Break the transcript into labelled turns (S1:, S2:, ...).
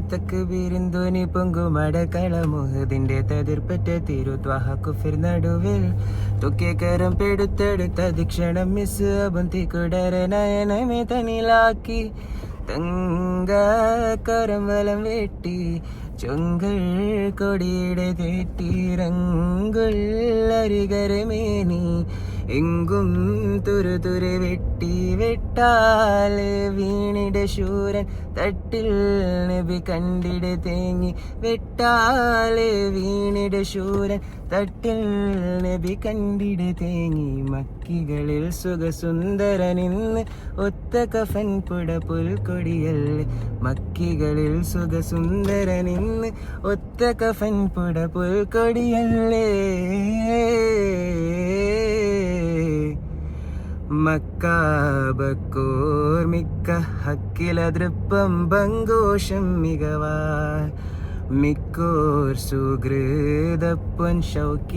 S1: തക്ബീരിൻ പൊങ്കുമടക്കള മുഹദിന്റെ തതിർപ്പറ്റ തിരുത്വാഹ കുഫിർ നടുവിൽ തുക്കേക്കരം പെടുത്തെടുത്ത ക്ഷണം മിസ് അബന്തി കുടര നയനമേ തനിലാക്കി തങ്ക കരം വലം വെട്ടി ചൊങ്കൾ കൊടിയുടെ തെറ്റിറങ്കുൾ അരികരമേനി എങ്കും തുരു വെട്ടി വെട്ടാല് വീണിടെ ശൂരൻ തട്ടിൽ നബി കണ്ടിടെ തേങ്ങി വെട്ടാല് വീണിടെ ശൂരൻ തട്ടിൽ നബി കണ്ടിടെ തേങ്ങി മക്കികളിൽ സുഖസുന്ദരനിന്ന് ഒത്ത കഫൻ പുട പുൽക്കൊടിയല്ലേ മക്കികളിൽ സുഖസുന്ദരനിന്ന് ഒത്ത കഫൻ പുട പുൽക്കൊടിയല്ലേ മക്കാബക്കോർമിക്ക ഹക്കിലതൃപ്പം പങ്കോഷം മികവാ മിക്കോർ സുഹൃതപ്പൊൻ ശൗക്കി